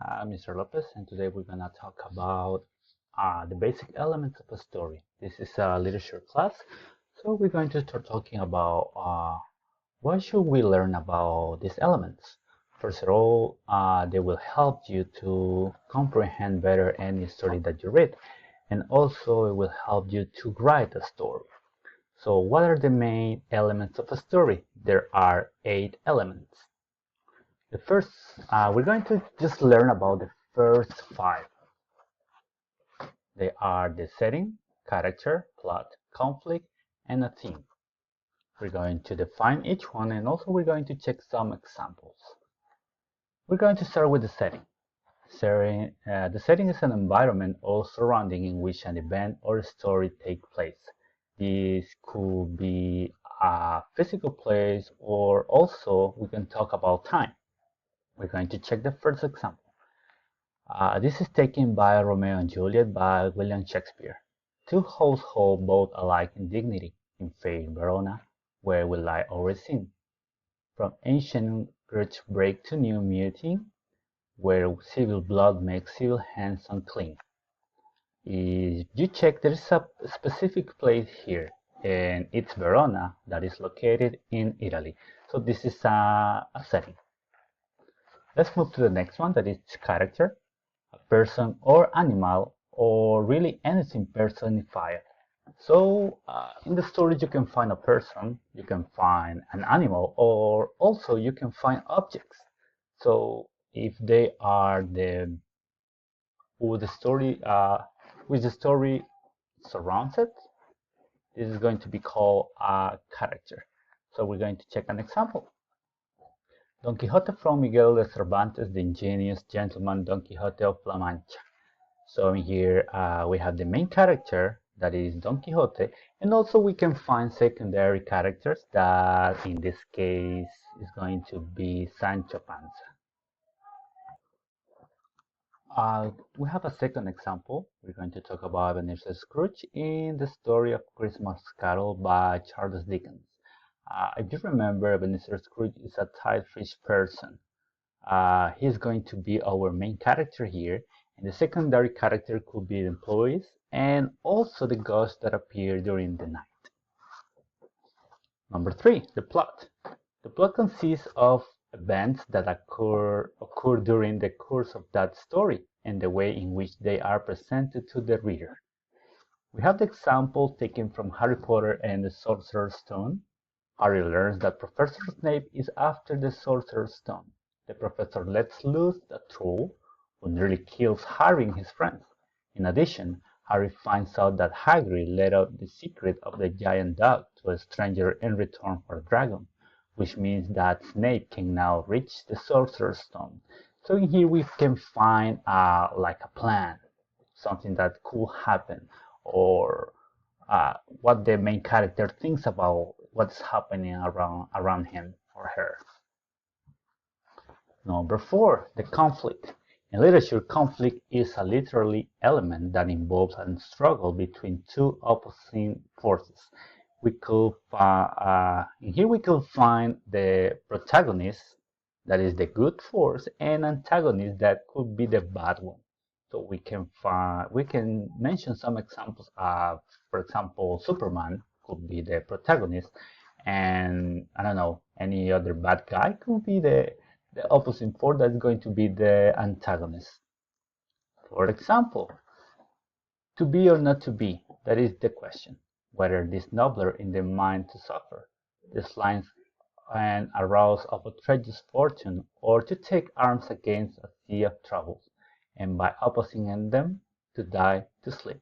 I'm Mr. Lopez, and today we're gonna talk about the basic elements of a story. This is a literature class, so we're going to start talking about what should we learn about these elements. First of all, they will help you to comprehend better any story that you read, and also it will help you to write a story. So, what are the main elements of a story? There are 8 elements. The first, we're going to just learn about the first 5. They are the setting, character, plot, conflict, and a theme. We're going to define each one and also we're going to check some examples. We're going to start with the setting. The setting is an environment or surrounding in which an event or story takes place. This could be a physical place or also we can talk about time. We're going to check the first example. This is taken by Romeo and Juliet by William Shakespeare. Two hosts hold both alike in dignity, in fair Verona, where we lie our sin. From ancient grudge break to new muting, where civil blood makes civil hands unclean. If you check, there is a specific place here, and it's Verona, that is located in Italy. So this is a setting. Let's move to the next one, that is character. A person or animal or really anything personified. So in the story you can find a person, you can find an animal, or also you can find objects. So if they are with the story surrounds it, this is going to be called a character. So we're going to check an example. Don Quixote from Miguel de Cervantes, the ingenious gentleman Don Quixote of La Mancha. So in here we have the main character, that is Don Quixote, and also we can find secondary characters that in this case is going to be Sancho Panza. We have a second example. We're going to talk about Ebenezer Scrooge in the story of Christmas Carol by Charles Dickens. If you remember, Ebenezer Scrooge is a tight-fished person. He's going to be our main character here, and the secondary character could be the employees and also the ghosts that appear during the night. Number 3, the plot. The plot consists of events that occur during the course of that story and the way in which they are presented to the reader. We have the example taken from Harry Potter and the Sorcerer's Stone. Harry learns that Professor Snape is after the Sorcerer's Stone. The professor lets loose a troll who nearly kills Harry and his friends. In addition, Harry finds out that Hagrid let out the secret of the giant dog to a stranger in return for a dragon, which means that Snape can now reach the Sorcerer's Stone. So in here we can find like a plan, something that could happen, or what the main character thinks about what's happening around him or her. Number 4, the conflict. In literature, conflict is a literary element that involves a struggle between two opposing forces. Here we could find the protagonist, that is the good force, and antagonist that could be the bad one. So we can mention some examples of, for example, Superman could be the protagonist, and I don't know, any other bad guy could be the opposite force that's going to be the antagonist. For example, to be or not to be, that is the question. Whether it is nobler in the mind to suffer, dislike and arouse of outrageous fortune, or to take arms against a sea of troubles, and by opposing them, to die to sleep.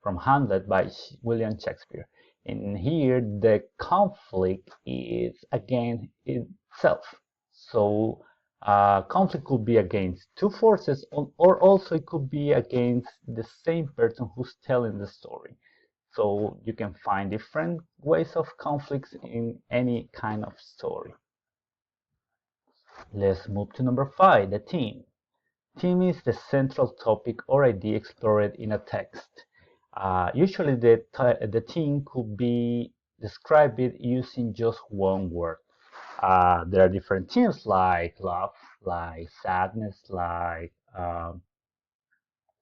From Hamlet by William Shakespeare. And here the conflict is against itself. So conflict could be against two forces, or also it could be against the same person who's telling the story. So you can find different ways of conflicts in any kind of story. Let's move to number 5, the theme. Theme is the central topic or idea explored in a text. Usually the theme could be described using just one word. There are different themes like love, like sadness, like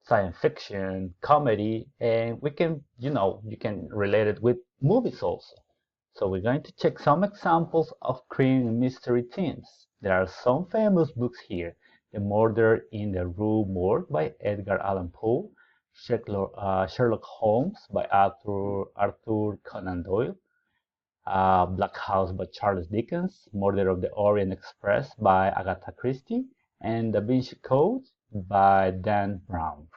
science fiction, comedy, and we can, you can relate it with movies also. So we're going to check some examples of crime and mystery themes. There are some famous books here. The Murder in the Rue Morgue by Edgar Allan Poe, Sherlock Holmes by Arthur Conan Doyle, Black House by Charles Dickens, Murder of the Orient Express by Agatha Christie, and Da Vinci Code by Dan Brown.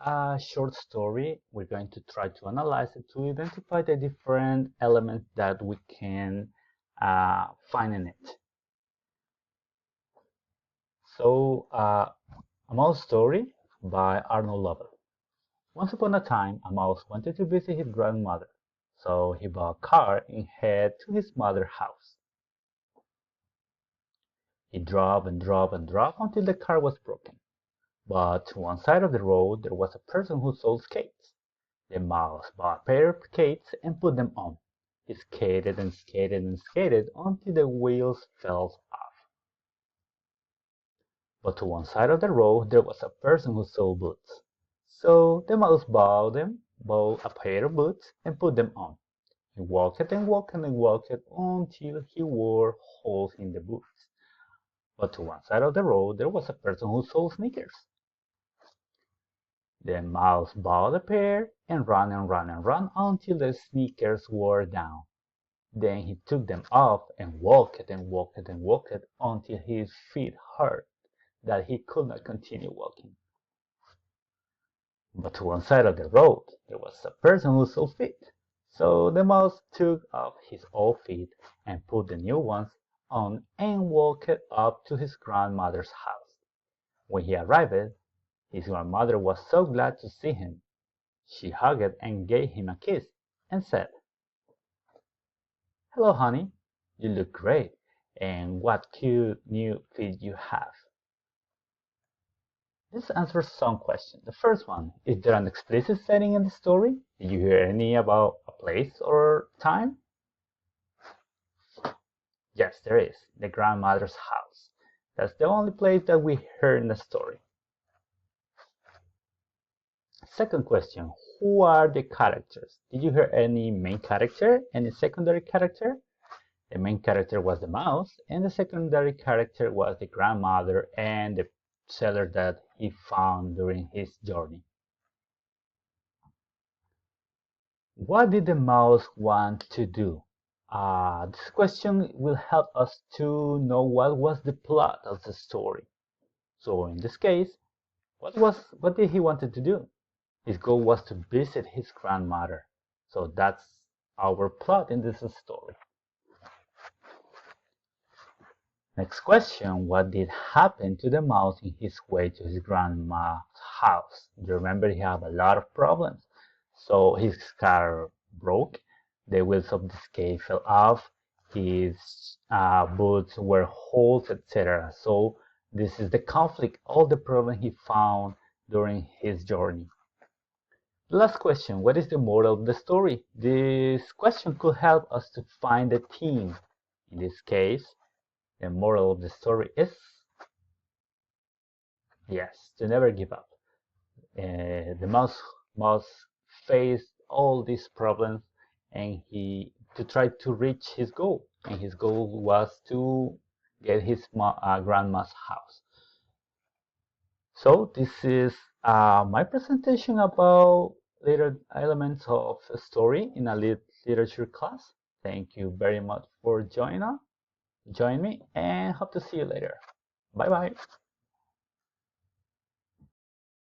A short story, we're going to try to analyze it to identify the different elements that we can find in it. So, a mouse story by Arnold Lovell. Once upon a time, a mouse wanted to visit his grandmother, so he bought a car and headed to his mother's house. He drove and drove and drove until the car was broken. But to one side of the road there was a person who sold skates. The mouse bought a pair of skates and put them on. He skated and skated and skated until the wheels fell off. But to one side of the road there was a person who sold boots. So the mouse bought a pair of boots and put them on. He walked and walked and walked until he wore holes in the boots. But to one side of the road there was a person who sold sneakers. The mouse bought a pair and ran and ran and ran until the sneakers wore down. Then he took them off and walked and walked and walked until his feet hurt that he could not continue walking. But to one side of the road there was a person who sold feet. So the mouse took off his old feet and put the new ones on and walked up to his grandmother's house. When he arrived, his grandmother was so glad to see him. She hugged and gave him a kiss and said, "Hello, honey. You look great. And what cute new feet you have." This answers some questions. The first one, is there an explicit setting in the story? Did you hear any about a place or time? Yes, there is. The grandmother's house. That's the only place that we heard in the story. Second question, who are the characters? Did you hear any main character, any secondary character? The main character was the mouse, and the secondary character was the grandmother and the seller that he found during his journey. What did the mouse want to do? This question will help us to know what was the plot of the story. So in this case, what did he wanted to do? His goal was to visit his grandmother. So that's our plot in this story. Next question, what did happen to the mouse in his way to his grandma's house? You remember he had a lot of problems. So his car broke, the wheels of the skate fell off, his boots were holes, etc. So this is the conflict, all the problems he found during his journey. Last question, what is the moral of the story? This question could help us to find the theme. In this case, the moral of the story is, yes, to never give up. The mouse faced all these problems and he to try to reach his goal. And his goal was to get his grandma's house. So this is my presentation about later elements of a story in a literature class. Thank you very much for joining me, and hope to see you later. Bye bye.